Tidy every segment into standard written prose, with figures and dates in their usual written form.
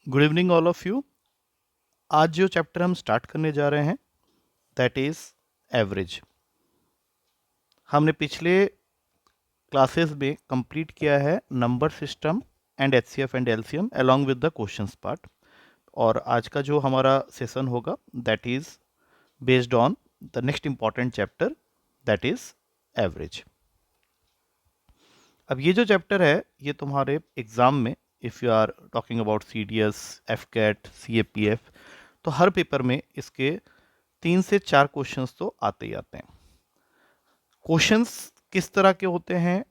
Good evening all of you. आज जो chapter हम स्टार्ट करने जा रहे हैं दैट इज़ एवरेज। हमने पिछले क्लासेस में कंप्लीट किया है number system and HCF and LCM along with the questions part. और आज का जो हमारा सेशन होगा that is based on the next important chapter that is average. अब ये जो चैप्टर है ये तुम्हारे एग्ज़ाम में if you are talking about C D S, AFCAT, C A P F, तो हर पेपर में इसके 3 से 4 क्वेश्चंस तो आते ही आते हैं। क्वेश्चंस किस तरह के होते हैं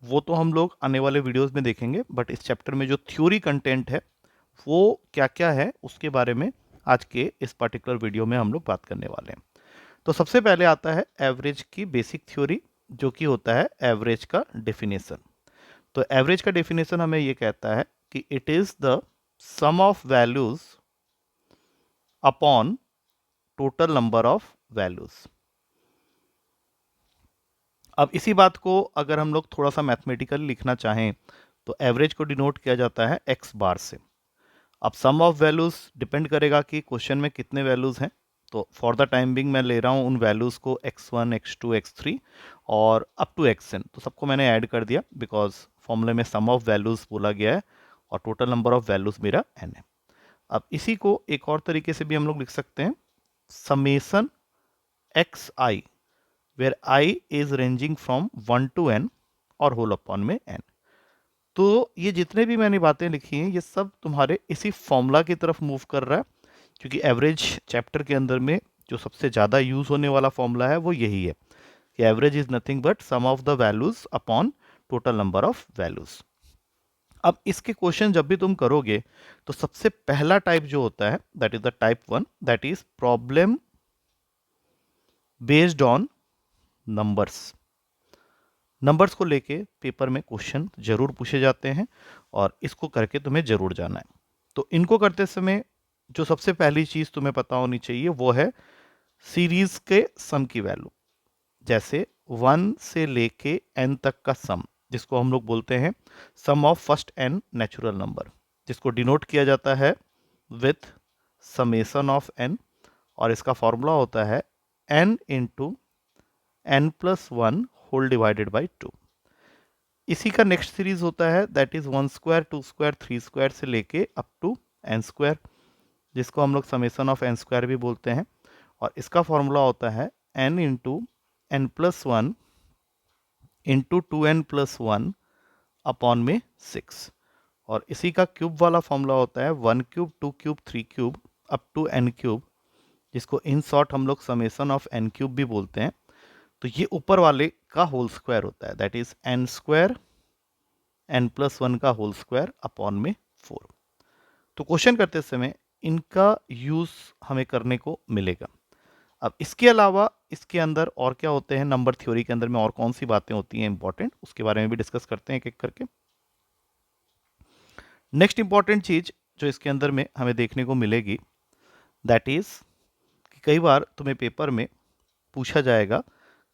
वो तो हम लोग आने वाले वीडियोस में देखेंगे, बट इस चैप्टर में जो थ्योरी कंटेंट है वो क्या क्या है उसके बारे में आज के इस पर्टिकुलर वीडियो में हम लोग बात करने वाले हैं। तो सबसे पहले आता है एवरेज की बेसिक थ्योरी, जो कि होता है एवरेज का डेफिनेशन। तो एवरेज का डेफिनेशन हमें ये कहता है कि it is the sum of values upon total number of values. अब इसी बात को अगर हम लोग थोड़ा सा मैथमेटिकली लिखना चाहें तो एवरेज को डिनोट किया जाता है एक्स बार से। अब सम ऑफ वैल्यूज डिपेंड करेगा कि क्वेश्चन में कितने वैल्यूज हैं। तो फॉर द टाइम बिंग मैं ले रहा हूं उन वैल्यूज को x1, x2, x3 और अप टू xn, तो सबको मैंने ऐड कर दिया बिकॉज फॉर्मूले में सम ऑफ वैल्यूज बोला गया है और टोटल नंबर ऑफ वैल्यूज मेरा n है। अब इसी को एक और तरीके से भी हम लोग लिख सकते हैं, summation x i, where i is ranging from 1 to n और होल अपॉन में n। तो ये जितने भी मैंने बातें लिखी हैं ये सब तुम्हारे इसी फॉर्मूला की तरफ मूव कर रहा है, क्योंकि एवरेज चैप्टर के अंदर में जो सबसे ज़्यादा यूज़ होने वाला फॉर्मूला है वो यही है कि average is nothing but sum of the values upon total number of values. अब इसके क्वेश्चन जब भी तुम करोगे तो सबसे पहला टाइप जो होता है that is the type 1, that is problem based on numbers. Numbers को लेके पेपर में क्वेश्चन जरूर पूछे जाते हैं और इसको करके तुम्हें जरूर जाना है। तो इनको करते समय जो सबसे पहली चीज तुम्हें पता होनी चाहिए वो है सीरीज के सम की वैल्यू। जैसे 1 से लेके n तक का सम, जिसको हम लोग बोलते हैं sum of first n natural number, जिसको डिनोट किया जाता है विथ समेसन ऑफ n। और इसका फॉर्मूला होता है n into n plus 1 whole divided by 2। इसी का नेक्स्ट सीरीज होता है that is 1 square, 2 square, 3 square से लेके अप टू एन स्क्वायर, जिसको हम लोग समेसन ऑफ एन स्क्वायर भी बोलते हैं। और इसका फॉर्मूला होता है n into n plus 1 into 2n plus 1 upon में 6। और इसी का क्यूब वाला फॉर्मूला होता है 1 cube, 2 cube, 3 cube up to n cube, जिसको इन शॉर्ट हम लोग समेसन ऑफ n क्यूब भी बोलते हैं। तो ये ऊपर वाले का होल स्क्वायर होता है that is n square, n plus 1 का होल स्क्वायर अपॉन में 4। तो क्वेश्चन करते समय इनका यूज हमें करने को मिलेगा। अब इसके अलावा इसके अंदर और क्या होते हैं, नंबर थ्योरी के अंदर में और कौन सी बातें होती हैं इंपॉर्टेंट, उसके बारे में भी डिस्कस करते हैं एक एक करके। नेक्स्ट इंपॉर्टेंट चीज जो इसके अंदर में हमें देखने को मिलेगी दैट इज कि कई बार तुम्हें पेपर में पूछा जाएगा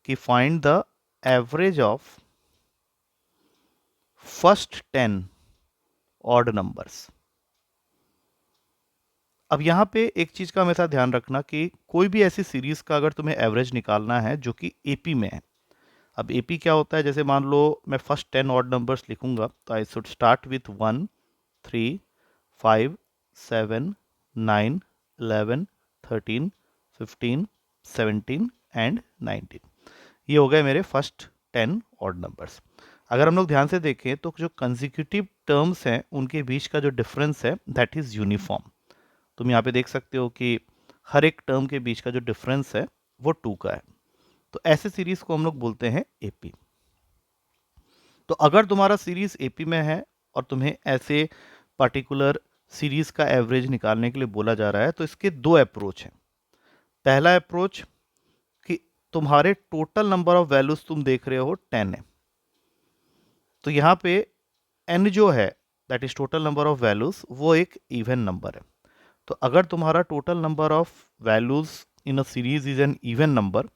कि find the average of first 10 odd numbers. अब यहाँ पे एक चीज का हमेशा ध्यान रखना कि कोई भी ऐसी सीरीज का अगर तुम्हें एवरेज निकालना है जो कि एपी में है। अब एपी क्या होता है, जैसे मान लो मैं फर्स्ट 10 ऑड नंबर्स लिखूंगा तो I should start with 1, 3, 5, 7, 9, 11, 13, 15, 17 and 19। ये हो गए मेरे फर्स्ट 10 ऑड नंबर्स। अगर हम लोग ध्यान से देखें तो जो कंसेक्यूटिव टर्म्स हैं उनके बीच का जो डिफरेंस है दैट इज यूनिफॉर्म। तुम यहाँ पे देख सकते हो कि हर एक टर्म के बीच का जो डिफरेंस है वो 2 का है। तो ऐसे सीरीज को हम लोग बोलते हैं एपी। तो अगर तुम्हारा सीरीज एपी में है और तुम्हें ऐसे पर्टिकुलर सीरीज का एवरेज निकालने के लिए बोला जा रहा है तो इसके 2 अप्रोच हैं। पहला अप्रोच कि तुम्हारे टोटल नंबर ऑफ वैल्यूज तुम देख रहे हो 10 है, तो यहाँ पे n जो है that is total number of values वो एक इवन नंबर है। तो अगर तुम्हारा total number of values in a series is an even number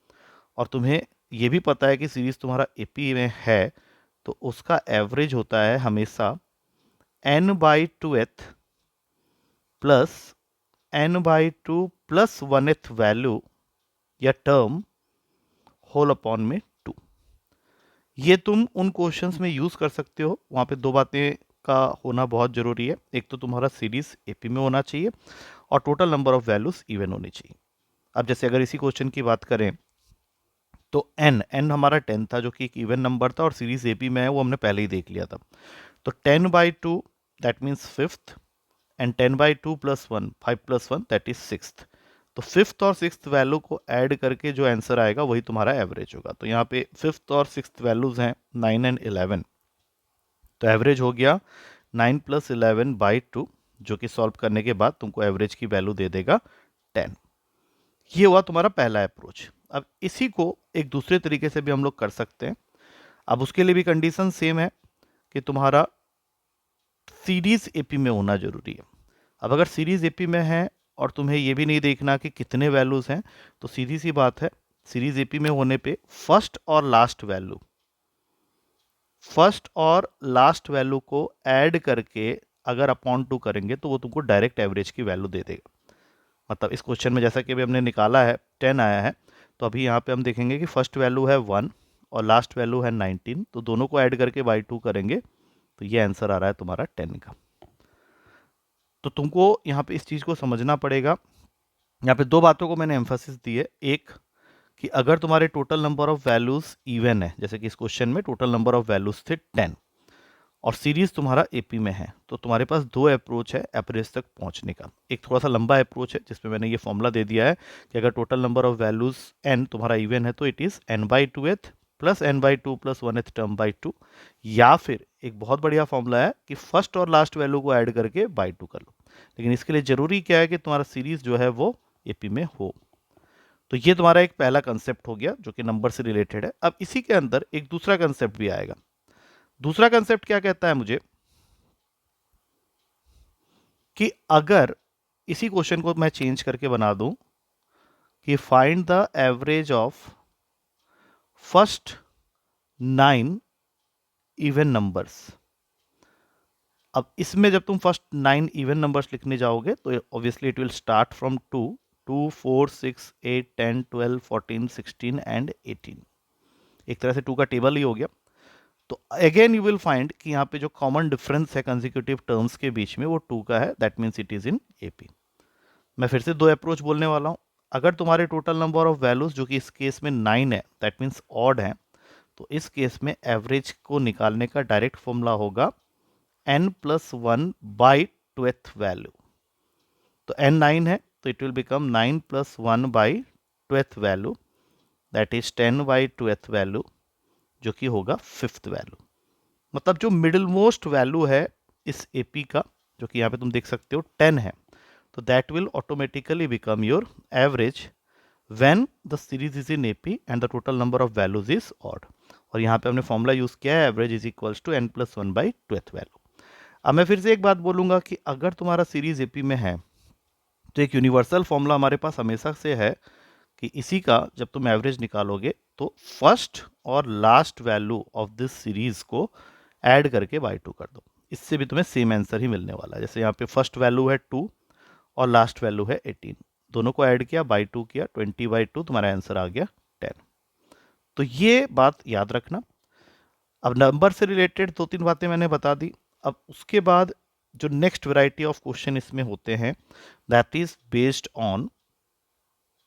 और तुम्हें ये भी पता है कि सीरीज तुम्हारा एपी में है, तो उसका एवरेज होता है हमेशा n by 2th plus n/2 plus 1th value या टर्म होल अपॉन में 2। ये तुम उन क्वेश्चंस में यूज कर सकते हो। वहां पे दो बातें का होना बहुत जरूरी है। एक तो तुम्हारा सीरीज एपी में होना चाहिए और total number of values even होनी चाहिए। अब जैसे अगर इसी क्वेश्चन की बात करें तो n हमारा 10 था जो कि एक इवन नंबर था और सीरीज एपी में है, वो हमने पहले ही देख लिया था। तो 10/2 that means fifth and 10/2 plus 1 5 plus 1 that is sixth. तो फिफ्थ और सिक्स्थ वैल्यू को ऐड करके जो आंसर आएगा वही तुम्हारा एवरेज होगा। तो यहाँ पे फिफ्थ और सिक्स्थ वैल्यूज हैं 9 एंड 11, तो एवरेज हो गया 9 प्लस 11/2 जो कि सॉल्व करने के बाद तुमको एवरेज की वैल्यू दे देगा 10। ये हुआ तुम्हारा पहला अप्रोच। अब इसी को एक दूसरे तरीके से भी हम लोग कर सकते हैं। अब उसके लिए भी कंडीशन सेम है कि तुम्हारा सीरीज एपी में होना जरूरी है। अब अगर सीरीज एपी में है और तुम्हें ये भी नहीं देखना कि कितने वैल्यूज हैं, तो सीधी सी बात है, सीरीज एपी में होने पे फर्स्ट और लास्ट वैल्यू को ऐड करके अगर अपॉन 2 करेंगे तो वो तुमको डायरेक्ट एवरेज की वैल्यू दे देगा। मतलब इस क्वेश्चन में जैसा कि अभी हमने निकाला है 10 आया है, तो अभी यहाँ पे हम देखेंगे कि फर्स्ट वैल्यू है 1 और लास्ट वैल्यू है 19, तो दोनों को ऐड करके बाई 2 करेंगे तो ये आंसर आ रहा है तुम्हारा 10 का। तो तुमको यहाँ पे इस चीज़ को समझना पड़ेगा। यहाँ पे दो बातों को मैंने एम्फोसिस दी है। एक कि अगर तुम्हारे total number of values even है, जैसे कि इस क्वेश्चन में टोटल नंबर ऑफ वैल्यूज थे 10 और सीरीज तुम्हारा एपी में है, तो तुम्हारे पास दो अप्रोच है एवरेज तक पहुंचने का। एक थोड़ा सा लंबा अप्रोच है जिसमें मैंने ये फॉर्मूला दे दिया है कि अगर total number of values n तुम्हारा इवन है तो it is n/2th plus n/2 plus 1th term by 2, या फिर एक बहुत बढ़िया फॉर्मूला है कि फर्स्ट और लास्ट वैल्यू को ऐड करके बाई 2 कर लो। लेकिन इसके लिए जरूरी क्या है कि तुम्हारा सीरीज जो है वो एपी में हो। तो ये तुम्हारा एक पहला कंसेप्ट हो गया जो कि नंबर से रिलेटेड है। अब इसी के अंदर एक दूसरा कंसेप्ट भी आएगा। दूसरा कंसेप्ट क्या कहता है मुझे कि अगर इसी क्वेश्चन को मैं चेंज करके बना दूं कि find the average of first 9 even numbers. अब इसमें जब तुम फर्स्ट 9 इवन नंबर्स लिखने जाओगे तो obviously it will start from 2 2 4 6 8 10 12 14 16 and 18। एक तरह से 2 का टेबल ही हो गया। तो अगेन यू विल फाइंड कि यहाँ पे जो कॉमन डिफरेंस है कंसेक्यूटिव टर्म्स के बीच में वो 2 का है, that means it is in AP. मैं फिर से दो अप्रोच बोलने वाला हूँ। अगर तुम्हारे टोटल नंबर ऑफ वैल्यूज जो कि इस केस में 9 है, दैट मीन्स ऑड है, तो इस केस में एवरेज को निकालने का डायरेक्ट फॉर्मूला होगा n plus 1 by 2th value. तो n 9 है तो it will become 9 plus 1 by 2th value, that is 10 by 2th value जो कि होगा 5th वैल्यू। मतलब जो मिडिल मोस्ट वैल्यू है इस एपी का, जो कि यहाँ पे तुम देख सकते हो 10 है, तो that will automatically become your average when the series is in AP and the total number of values is odd. और यहाँ पे हमने फॉर्मूला यूज किया है average is equals to n plus 1 by 2th value. अब मैं फिर से एक बात बोलूंगा कि अगर तुम्हारा सीरीज एपी में है तो एक यूनिवर्सल फॉर्मूला हमारे पास हमेशा से है कि इसी का जब तुम एवरेज निकालोगे तो फर्स्ट और last value of this series को ऐड करके बाई 2 कर दो। इससे भी तुम्हें सेम आंसर ही मिलने वाला है। जैसे यहाँ पे फर्स्ट वैल्यू है 2 और लास्ट वैल्यू है 18, दोनों को ऐड किया बाई 2 किया 20/2, तुम्हारा आंसर आ गया 10। तो ये बात याद रखना। अब नंबर से रिलेटेड दो तीन बातें मैंने बता दी। अब उसके बाद जो नेक्स्ट वैरायटी ऑफ क्वेश्चन इसमें होते हैं that is based on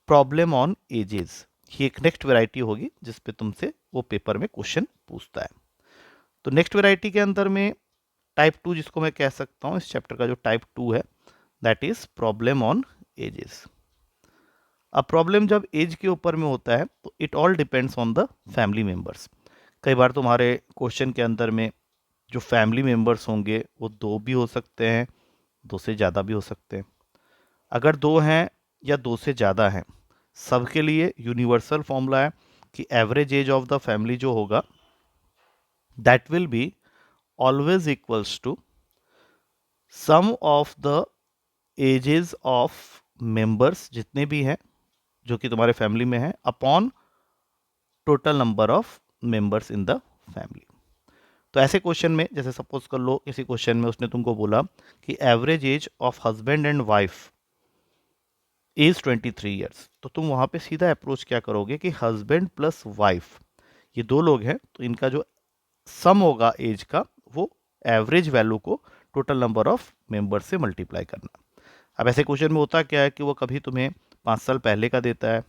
problem on edges. ये एक नेक्स्ट वैरायटी होगी जिस पे तुमसे वो पेपर में क्वेश्चन पूछता है। तो नेक्स्ट वैरायटी के अंदर में टाइप 2 जिसको मैं कह सकता हूँ, इस चैप्टर का जो टाइप 2 है that is problem on edges. अब प्रॉब्लम जब एज के ऊपर में होता है तो it all depends on the family members. कई बार तुम्हारे क्वेश्चन के अंदर में जो फैमिली मेंबर्स होंगे वो 2 भी हो सकते हैं, 2 से ज़्यादा भी हो सकते हैं। अगर 2 हैं या 2 से ज़्यादा हैं, सबके लिए यूनिवर्सल फॉर्मूला है कि average age of the family जो होगा that will be always equals to sum of the ages of members जितने भी हैं जो कि तुम्हारे फैमिली में हैं upon total number of members in the family. तो ऐसे क्वेश्चन में जैसे सपोज कर लो किसी क्वेश्चन में उसने तुमको बोला कि average age of husband and wife is 23 years, तो तुम वहाँ पे सीधा अप्रोच क्या करोगे कि हस्बैंड प्लस वाइफ ये दो लोग हैं, तो इनका जो सम होगा एज का वो एवरेज वैल्यू को टोटल नंबर ऑफ मेंबर से मल्टीप्लाई करना। अब ऐसे क्वेश्चन में होता क्या है कि वो कभी तुम्हें 5 साल पहले का देता है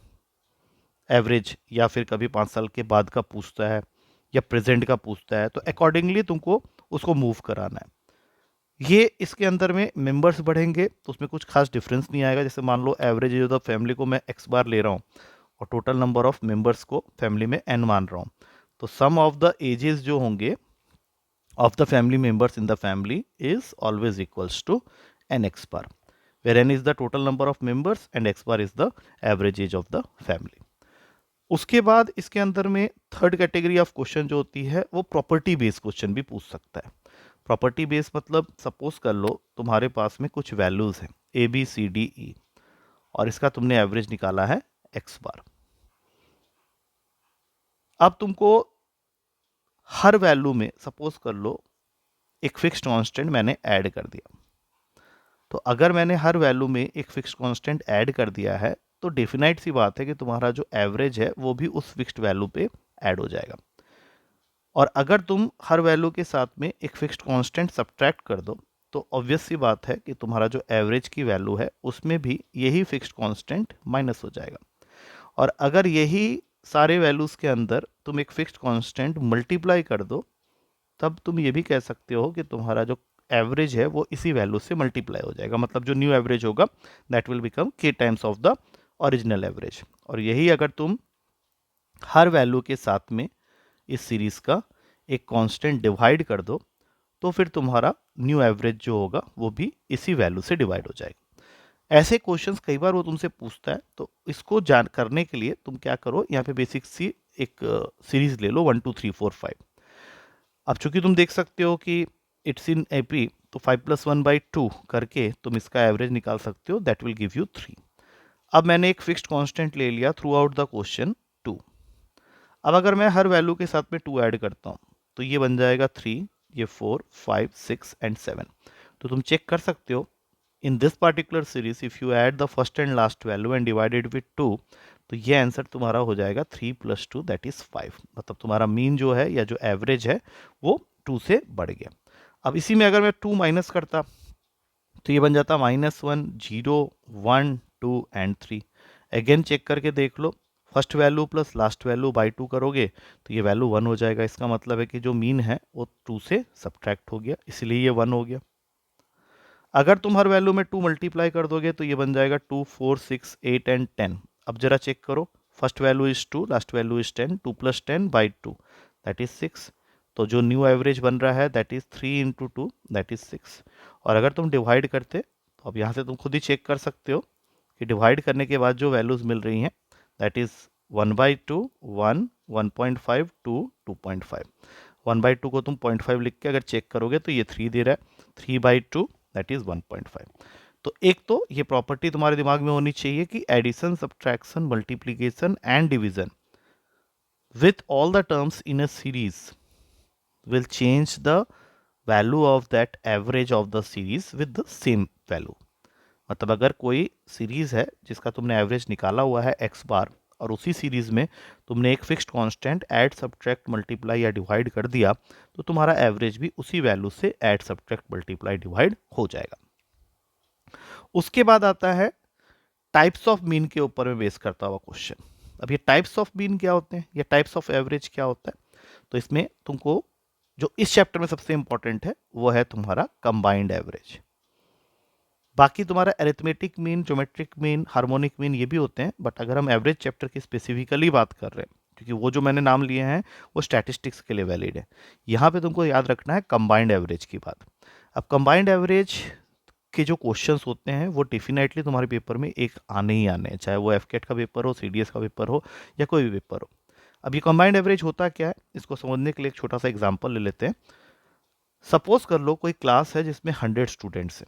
एवरेज, या फिर कभी 5 साल के बाद का पूछता है, या प्रेजेंट का पूछता है, तो अकॉर्डिंगली तुमको उसको मूव कराना है। ये इसके अंदर में मेंबर्स बढ़ेंगे तो उसमें कुछ खास डिफरेंस नहीं आएगा। जैसे मान लो average age of the family को मैं एक्स बार ले रहा हूँ और टोटल नंबर ऑफ मेंबर्स को फैमिली में एन मान रहा हूँ, तो सम ऑफ द एजेस जो होंगे of the family members in the family is always equals to n x bar, where n is the total number of members and x bar is the average age of the family. उसके बाद इसके अंदर में third category of question जो होती है वो property based question भी पूछ सकता है। प्रॉपर्टी बेस्ड मतलब सपोज कर लो तुम्हारे पास में कुछ वैल्यूज हैं A B C D E और इसका तुमने एवरेज निकाला है एक्स बार। अब तुमको हर वैल्यू में सपोज कर लो एक फिक्स्ड कांस्टेंट मैंने ऐड कर दिया, तो अगर मैंने हर वैल्यू में एक फिक्स्ड कांस्टेंट ऐड कर दिया है तो डेफिनेट सी बात है कि तुम्हारा जो एवरेज है वो भी उस फिक्स्ड वैल्यू पे ऐड हो जाएगा। और अगर तुम हर वैल्यू के साथ में एक फिक्स्ड कांस्टेंट सब्ट्रैक्ट कर दो तो ऑब्वियस सी बात है कि तुम्हारा जो एवरेज की वैल्यू है उसमें भी यही फिक्स्ड कांस्टेंट माइनस हो जाएगा। और अगर यही सारे वैल्यूज के अंदर तुम एक फिक्स्ड कांस्टेंट मल्टीप्लाई कर दो तब तुम ये भी कह सकते हो कि तुम्हारा जो एवरेज है वो इसी वैल्यू से मल्टीप्लाई हो जाएगा। मतलब जो न्यू एवरेज होगा दैट विल बिकम के times of the original average. और यही अगर तुम हर वैल्यू के साथ में इस सीरीज का एक कांस्टेंट डिवाइड कर दो तो फिर तुम्हारा न्यू एवरेज जो होगा वो भी इसी वैल्यू से डिवाइड हो जाएगा। ऐसे क्वेश्चंस कई बार वो तुमसे पूछता है, तो इसको जान करने के लिए तुम क्या करो, यहाँ पे बेसिक सी एक सीरीज ले लो 1 2 3 4 5। अब चूंकि तुम देख सकते हो कि इट्स इन एपी, तो 5+1/2 करके तुम इसका एवरेज निकाल सकते हो, दैट विल गिव यू 3। अब मैंने एक फिक्स्ड कांस्टेंट ले लिया थ्रू आउट द क्वेश्चन 2। अब अगर मैं हर वैल्यू के साथ में 2 ऐड करता हूँ तो ये बन जाएगा 3, ये 4 5 6 एंड 7। तो तुम चेक कर सकते हो in this particular series if you add the first and last value and divided with 2 तो ये आंसर तुम्हारा हो जाएगा 3 + 2 दैट इज 5। मतलब तुम्हारा मीन जो है या जो एवरेज है वो 2 से बढ़ गया। अब इसी में अगर मैं 2 माइनस करता तो ये बन जाता -1 0 1 2 एंड 3। अगेन चेक करके देख लो, first value plus last value by 2 करोगे तो ये वैल्यू 1 हो जाएगा। इसका मतलब है कि जो मीन है वो 2 से सब्ट्रैक्ट हो गया, इसलिए ये 1 हो गया। अगर तुम हर वैल्यू में 2 मल्टीप्लाई कर दोगे तो ये बन जाएगा 2 4 6 8 एंड 10। अब जरा चेक करो, first value is 2, last value is 10, 2 + 10 by 2 that is 6। तो जो न्यू एवरेज बन रहा है दैट इज 3 × 2 दैट इज 6। और अगर तुम डिवाइड करते तो अब यहाँ से तुम खुद ही चेक कर सकते हो कि डिवाइड करने के बाद जो वैल्यूज मिल रही हैं दैट इज 1/2 1 1.5 2 2.5। 1/2 को तुम 0.5 लिख के अगर चेक करोगे तो ये 3 दे रहा है, 3/2 दैट इज 1.5। तो एक तो ये प्रॉपर्टी तुम्हारे दिमाग में होनी चाहिए कि addition subtraction multiplication and division with all the terms in a series will change the value of that average of the series with the same value। मतलब अगर कोई सीरीज है जिसका तुमने एवरेज निकाला हुआ है x बार और उसी सीरीज में तुमने एक fixed constant add subtract multiply या डिवाइड कर दिया तो तुम्हारा एवरेज भी उसी वैल्यू से ऐड सब्ट्रैक्ट मल्टीप्लाई डिवाइड हो जाएगा। उसके बाद आता है टाइप्स ऑफ मीन के ऊपर में बेस करता हुआ क्वेश्चन। अब ये टाइप्स ऑफ मीन क्या होते हैं या टाइप्स ऑफ एवरेज क्या होता है, तो इसमें तुमको जो इस चैप्टर में सबसे इंपॉर्टेंट है वो है तुम्हारा कंबाइंड एवरेज। बाकी तुम्हारा arithmetic mean, geometric mean, harmonic mean ये भी होते हैं, बट अगर हम एवरेज चैप्टर की स्पेसिफिकली बात कर रहे हैं क्योंकि वो जो मैंने नाम लिए हैं वो स्टैटिस्टिक्स के लिए वैलिड है, यहाँ पे तुमको याद रखना है कंबाइंड एवरेज की बात। अब कंबाइंड एवरेज के जो क्वेश्चंस होते हैं वो डेफिनेटली तुम्हारे पेपर में एक आने ही आने हैं, चाहे वो एफकेट का पेपर हो, सीडीएस का पेपर हो या कोई भी पेपर हो। अब ये कंबाइंड एवरेज होता क्या है इसको समझने के लिए एक छोटा सा एग्जांपल ले लेते हैं। सपोज कर लो कोई क्लास है जिसमें 100 स्टूडेंट्स हैं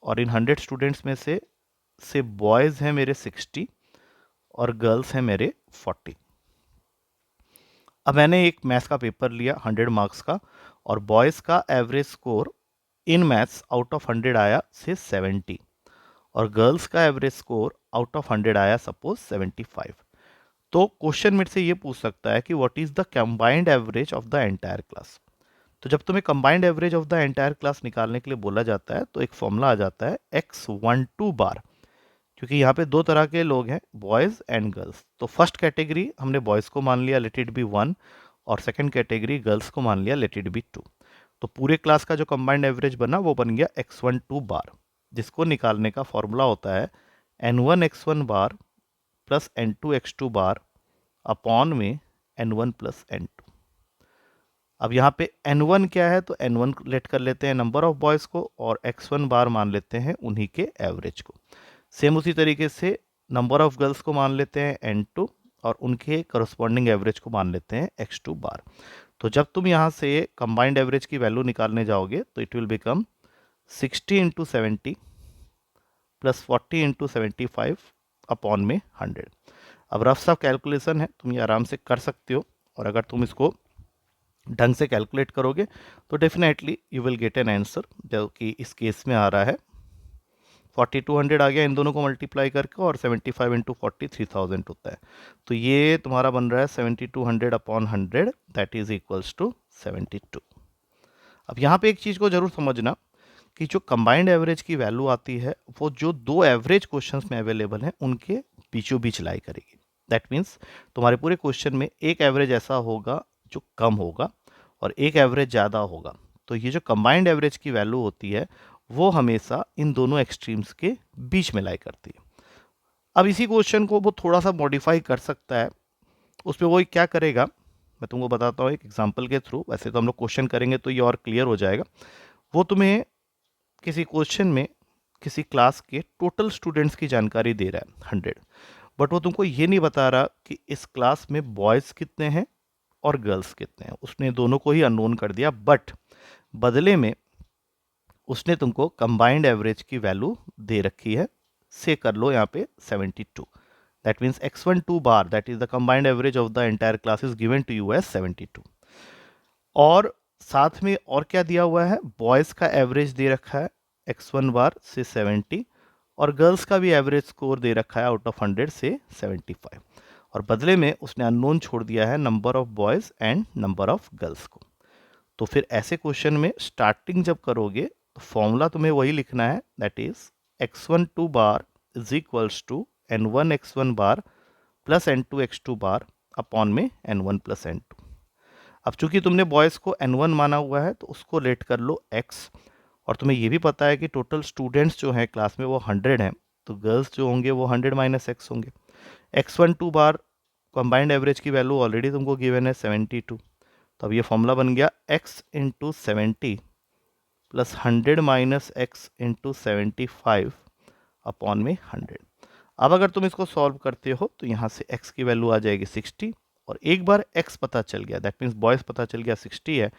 और इन 100 स्टूडेंट्स में से बॉयज़ हैं मेरे 60 और गर्ल्स हैं मेरे 40। अब मैंने एक मैथ्स का पेपर लिया 100 मार्क्स का और बॉयज़ का average score in maths out of 100 आया से 70 और गर्ल्स का एवरेज स्कोर आउट ऑफ 100 आया सपोज 75, तो क्वेश्चन मेरे से ये पूछ सकता है कि what is the combined average of the entire class. तो जब तुम्हें combined average of the entire class निकालने के लिए बोला जाता है तो एक फॉर्मूला आ जाता है x12 बार, क्योंकि यहाँ पे दो तरह के लोग हैं, बॉयज़ एंड गर्ल्स। तो फर्स्ट कैटेगरी हमने बॉयज़ को मान लिया, लेट इट बी 1, और सेकंड कैटेगरी गर्ल्स को मान लिया, लेट इट बी 2। तो पूरे क्लास का जो कंबाइंड एवरेज बना वो बन गया x12 बार, जिसको निकालने का फॉर्मूला होता है n1 x1 bar plus n2 x2 bar upon में n1 प्लस n2। अब यहाँ पे n1 क्या है, तो n1 लेट कर लेते हैं नंबर ऑफ बॉयज़ को, और x1 बार मान लेते हैं उन्हीं के एवरेज को। सेम उसी तरीके से नंबर ऑफ गर्ल्स को मान लेते हैं n2 और उनके करस्पॉन्डिंग एवरेज को मान लेते हैं x2 बार। तो जब तुम यहाँ से कंबाइंड एवरेज की वैल्यू निकालने जाओगे तो it will become 60 into 70 plus 40 into 75 upon में 100। अब रफ सा कैलकुलेशन है, तुम ये आराम से कर सकते हो, और अगर तुम इसको ढंग से कैलकुलेट करोगे तो definitely you will get an answer, जो कि इस केस में आ रहा है 4200 आ गया इन दोनों को मल्टीप्लाई करके, और 75 इंटू 40 3000 होता है। तो ये तुम्हारा बन रहा है 7200 upon 100 that is equals to 72। अब यहाँ पे एक चीज़ को जरूर समझना कि जो कंबाइंड एवरेज की वैल्यू आती है वो जो दो एवरेज क्वेश्चंस में अवेलेबल हैं उनके बीचों बीच लाई करेगी। दैट मीन्स तुम्हारे पूरे क्वेश्चन में एक एवरेज ऐसा होगा जो कम होगा और एक एवरेज ज़्यादा होगा। तो ये जो कंबाइंड एवरेज की वैल्यू होती है वो हमेशा इन दोनों एक्सट्रीम्स के बीच में लाई करती है। अब इसी क्वेश्चन को वो थोड़ा सा मॉडिफाई कर सकता है, उस पर वो क्या करेगा मैं तुमको बताता हूँ एक एग्जांपल के थ्रू। वैसे तो हम लोग क्वेश्चन करेंगे तो ये और क्लियर हो जाएगा। वो तुम्हें किसी क्वेश्चन में किसी क्लास के टोटल स्टूडेंट्स की जानकारी दे रहा है 100, बट वो तुमको ये नहीं बता रहा कि इस क्लास में बॉयज़ कितने हैं और गर्ल्स कितने हैं। उसने दोनों को ही अननोन कर दिया, बट बदले में उसने तुमको कंबाइंड एवरेज की वैल्यू दे रखी है, से कर लो यहाँ पे 72। That means x12 bar that is the combined average of the entire class is given to you as 72। और साथ में और क्या दिया हुआ है, बॉयज़ का एवरेज दे रखा है x1 बार से 70 और गर्ल्स का भी एवरेज स्कोर दे रखा है आउट ऑफ 100 से 75, और बदले में उसने अननोन छोड़ दिया है number of boys and number of girls को। तो फिर ऐसे क्वेश्चन में स्टार्टिंग जब करोगे तो फॉर्मूला तुम्हें वही लिखना है, that is x12 bar is equals to n1 x1 bar plus n2 x2 bar upon में n1 प्लस n2। अब चूंकि तुमने बॉयज़ को n1 माना हुआ है तो उसको लेट कर लो x, और तुम्हें ये भी पता है कि टोटल स्टूडेंट्स जो हैं क्लास में वो 100 हैं, तो गर्ल्स जो होंगे वो 100 माइनस एक्स होंगे। x12 बार कंबाइंड एवरेज की वैल्यू ऑलरेडी तुमको गिवन है 72, तो अब ये फॉर्मूला बन गया x into 70 plus 100 minus x into 75 upon में 100। अब अगर तुम इसको सॉल्व करते हो तो यहाँ से x की वैल्यू आ जाएगी 60, और एक बार x पता चल गया दैट मीन्स बॉयज़ पता चल गया 60 है,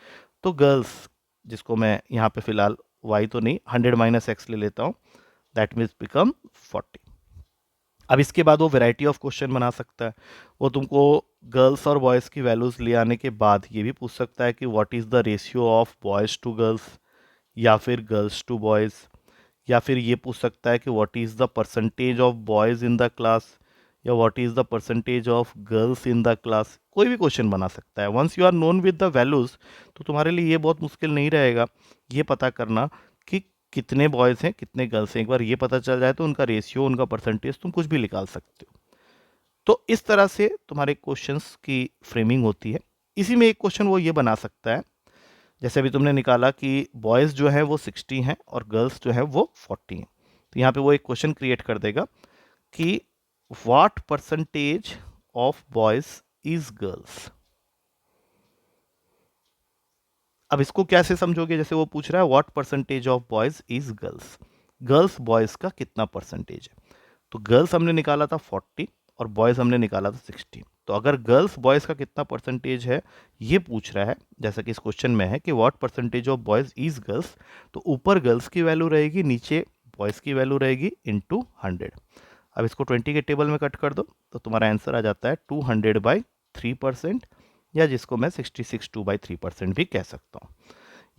तो गर्ल्स जिसको मैं यहाँ पे फिलहाल y तो नहीं 100 माइनस एक्स ले लेता हूँ, दैट मीन्स बिकम 40। अब इसके बाद वो वैरायटी ऑफ क्वेश्चन बना सकता है, वो तुमको गर्ल्स और बॉयज़ की वैल्यूज़ ले आने के बाद ये भी पूछ सकता है कि what is the ratio of boys to girls, या फिर गर्ल्स टू बॉयज़, या फिर ये पूछ सकता है कि what is the percentage of boys in the class, या what is the percentage of girls in the class. कोई भी क्वेश्चन बना सकता है। Once you are known with the values तो तुम्हारे लिए ये बहुत मुश्किल नहीं रहेगा ये पता करना कि कितने बॉयज़ हैं कितने गर्ल्स हैं। एक बार ये पता चल जाए तो उनका रेशियो उनका परसेंटेज तुम कुछ भी निकाल सकते हो। तो इस तरह से तुम्हारे क्वेश्चंस की फ्रेमिंग होती है। इसी में एक क्वेश्चन वो ये बना सकता है, जैसे अभी तुमने निकाला कि बॉयज़ जो है वो 60 हैं और गर्ल्स जो है वो 40 हैं, तो यहाँ पे वो एक क्वेश्चन क्रिएट कर देगा कि what percentage of boys is girls. अब इसको कैसे समझोगे, जैसे वो पूछ रहा है what percentage of boys is girls, girls boys का कितना परसेंटेज है। तो गर्ल्स हमने निकाला था 40 और बॉयज़ हमने निकाला था 60। तो अगर गर्ल्स बॉयज़ का कितना परसेंटेज है ये पूछ रहा है, जैसा कि इस क्वेश्चन में है कि what percentage of boys is girls, तो ऊपर गर्ल्स की वैल्यू रहेगी, नीचे बॉयज़ की वैल्यू रहेगी इंटू 100। अब इसको 20 के टेबल में कट कर दो तो तुम्हारा आंसर आ जाता है 200/3%, या जिसको मैं 66 2/3% भी कह सकता हूँ।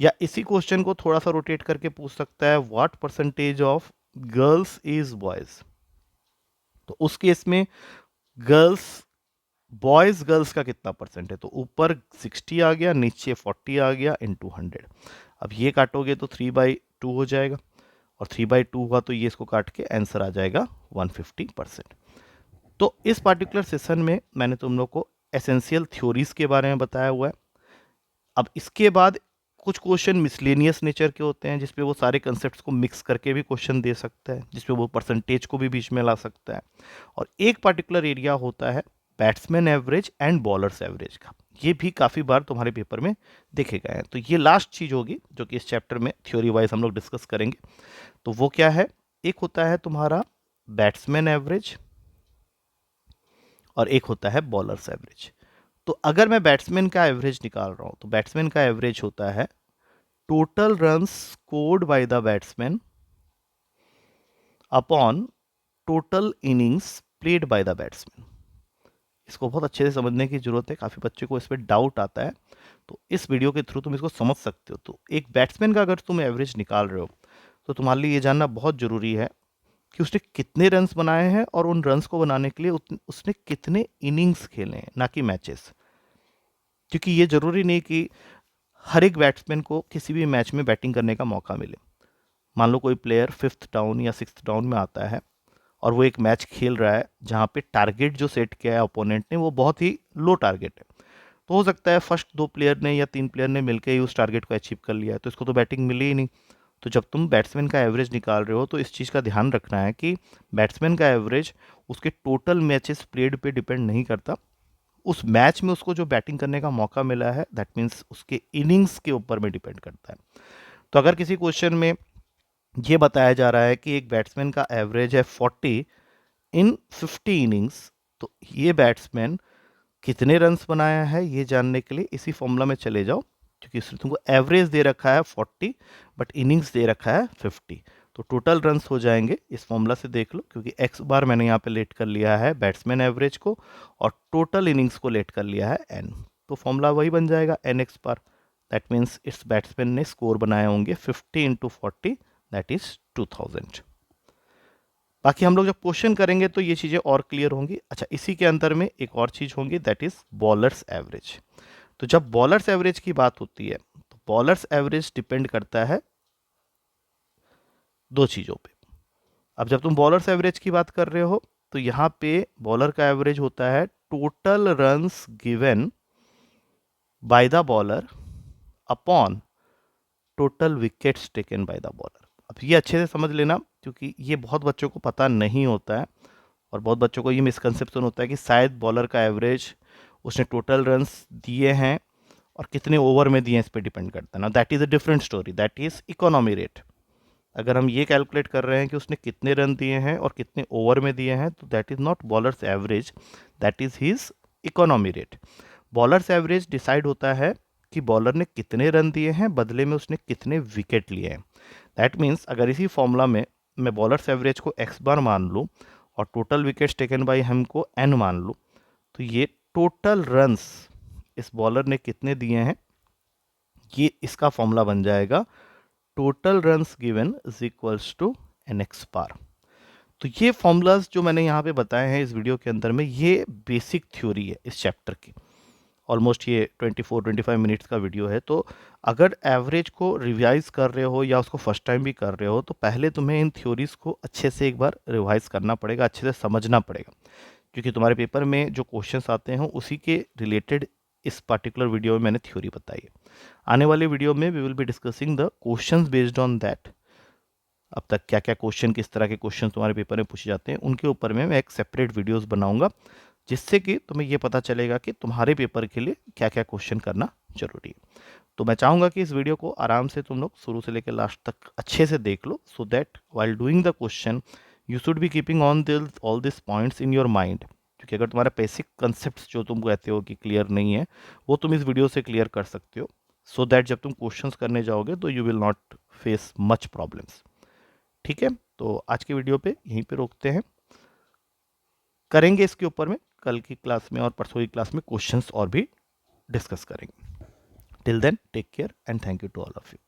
या इसी क्वेश्चन को थोड़ा सा रोटेट करके पूछ सकता है what percentage of girls is boys. तो उस केस में गर्ल्स बॉयज गर्ल्स का कितना परसेंट है, तो ऊपर 60 आ गया, नीचे 40 आ गया इनटू 100। अब ये काटोगे तो 3/2 हो जाएगा, और 3/2 हुआ तो ये इसको काट के आंसर आ जाएगा 150%। तो इस पार्टिकुलर सेशन में मैंने तुम लोग को एसेंशियल थ्योरीज के बारे में बताया हुआ है। अब इसके बाद कुछ क्वेश्चन मिसलेनियस नेचर के होते हैं, जिसपे वो सारे कंसेप्ट को मिक्स करके भी क्वेश्चन दे सकता है, जिसपे वो परसेंटेज को भी बीच में ला सकता है। और एक पार्टिकुलर एरिया होता है batsman average and bowlers average का, ये भी काफ़ी बार तुम्हारे पेपर में देखे गए हैं। तो ये लास्ट चीज़ होगी जो कि इस चैप्टर में थ्योरी वाइज हम लोग डिस्कस करेंगे। तो वो क्या है, एक होता है तुम्हारा बैट्समैन एवरेज और एक होता है बॉलर्स एवरेज। तो अगर मैं बैट्समैन का एवरेज निकाल रहा हूं, तो बैट्समैन का एवरेज होता है total runs scored by the batsman upon total innings played by the batsman. इसको बहुत अच्छे से समझने की जरूरत है, काफ़ी बच्चे को इस पर डाउट आता है, तो इस वीडियो के थ्रू तुम इसको समझ सकते हो। तो एक बैट्समैन का अगर तुम एवरेज निकाल रहे हो, तो तुम्हारे लिए ये जानना बहुत ज़रूरी है कि उसने कितने रन्स बनाए हैं, और उन रन्स को बनाने के लिए उसने कितने इनिंग्स खेले हैं, ना कि मैचेस। क्योंकि ये ज़रूरी नहीं कि हर एक बैट्समैन को किसी भी मैच में बैटिंग करने का मौका मिले। मान लो कोई प्लेयर 5th डाउन या 6th डाउन में आता है, और वो एक मैच खेल रहा है जहाँ पे टारगेट जो सेट किया है ओपोनेंट ने वो बहुत ही लो टारगेट है। तो हो सकता है फर्स्ट 2 प्लेयर ने या 3 प्लेयर ने मिलकर ही उस टारगेट को अचीव कर लिया है, तो इसको तो बैटिंग मिली ही नहीं। तो जब तुम बैट्समैन का एवरेज निकाल रहे हो, तो इस चीज़ का ध्यान रखना है कि बैट्समैन का एवरेज उसके टोटल मैचेस प्लेड पे डिपेंड नहीं करता। उस मैच में उसको जो बैटिंग करने का मौका मिला है, दैट मीन्स उसके इनिंग्स के ऊपर में डिपेंड करता है। तो अगर किसी क्वेश्चन में ये बताया जा रहा है कि एक बैट्समैन का एवरेज है 40 इन 50 इनिंग्स, तो ये बैट्समैन कितने रन्स बनाया है ये जानने के लिए इसी फॉर्मूला में चले जाओ, क्योंकि इसने तुमको एवरेज दे रखा है 40 बट इनिंग्स दे रखा है 50। तो टोटल रन्स हो जाएंगे, इस फॉर्मूला से देख लो, क्योंकि एक्स बार मैंने यहाँ पे लेट कर लिया है बैट्समैन एवरेज को, और टोटल इनिंग्स को लेट कर लिया है एन। तो फॉर्मूला वही बन जाएगा n x bar. That means इस बैट्समैन ने स्कोर बनाए होंगे 50 इंटू 40, दैट इज 2000। बाकी हम लोग जब क्वेश्चन करेंगे तो ये चीज़ें और क्लियर होंगी। अच्छा, इसी के अंदर में एक और चीज़ होंगी, दैट इज बॉलर्स एवरेज। तो जब बॉलर्स एवरेज की बात होती है, तो बॉलर्स एवरेज डिपेंड करता है दो चीज़ों पे। अब जब तुम बॉलर्स एवरेज की बात कर रहे हो, तो यहाँ पे बॉलर का एवरेज होता है total runs given by the bowler upon total wickets taken by the bowler. अब ये अच्छे से समझ लेना, क्योंकि ये बहुत बच्चों को पता नहीं होता है, और बहुत बच्चों को ये मिसकंसेप्शन होता है कि शायद बॉलर का एवरेज उसने टोटल रन्स दिए हैं और कितने ओवर में दिए हैं इस पर डिपेंड करता है ना। That is a different story, that is economy rate. अगर हम ये कैलकुलेट कर रहे हैं कि उसने कितने रन दिए हैं और कितने ओवर में दिए हैं, तो that is not bowlers average, that is his economy rate. Bowlers average decide होता है कि बॉलर ने कितने रन दिए हैं, बदले में उसने कितने विकेट लिए हैं। दैट मीन्स अगर इसी फॉर्मूला में मैं बॉलर्स एवरेज को एक्स बार मान लूँ और टोटल विकेट्स टेकन बाई हम को एन मान लूँ, तो ये टोटल रन्स इस बॉलर ने कितने दिए हैं, ये इसका फॉर्मूला बन जाएगा total runs given is equals to N x bar. तो ये फॉर्मूलाज जो मैंने यहाँ पे बताए हैं इस वीडियो के अंदर में, ये बेसिक थ्योरी है इस चैप्टर की। ऑलमोस्ट ये 24-25 मिनट्स का वीडियो है। तो अगर एवरेज को रिवाइज कर रहे हो या उसको फर्स्ट टाइम भी कर रहे हो, तो पहले तुम्हें इन थ्योरीज को अच्छे से एक बार रिवाइज करना पड़ेगा, अच्छे से समझना पड़ेगा, क्योंकि तुम्हारे पेपर में जो क्वेश्चंस आते हैं उसी के रिलेटेड इस पर्टिकुलर वीडियो में मैंने थ्योरी बताई है। आने वाले वीडियो में we will be discussing the questions based on that. अब तक क्या क्या क्वेश्चन, किस तरह के क्वेश्चन तुम्हारे पेपर में पूछे जाते हैं, उनके ऊपर में मैं एक सेपरेट वीडियोस बनाऊंगा, जिससे कि तुम्हें ये पता चलेगा कि तुम्हारे पेपर के लिए क्या क्या क्वेश्चन करना जरूरी है। तो मैं चाहूँगा कि इस वीडियो को आराम से तुम लोग शुरू से लेकर लास्ट तक अच्छे से देख लो, so that while doing the question you should be keeping on all this points in your mind. क्योंकि अगर तुम्हारा बेसिक कंसेप्ट जो तुम कहते हो कि क्लियर नहीं है, वो तुम इस वीडियो से क्लियर कर सकते हो, सो दैट जब तुम क्वेश्चंस करने जाओगे तो you will not face much problems. ठीक है, तो आज की वीडियो पे यहीं पे रोकते हैं, करेंगे इसके ऊपर में कल की क्लास में और परसों की क्लास में क्वेश्चंस और भी डिस्कस करेंगे। Till then take care and thank you to all of you.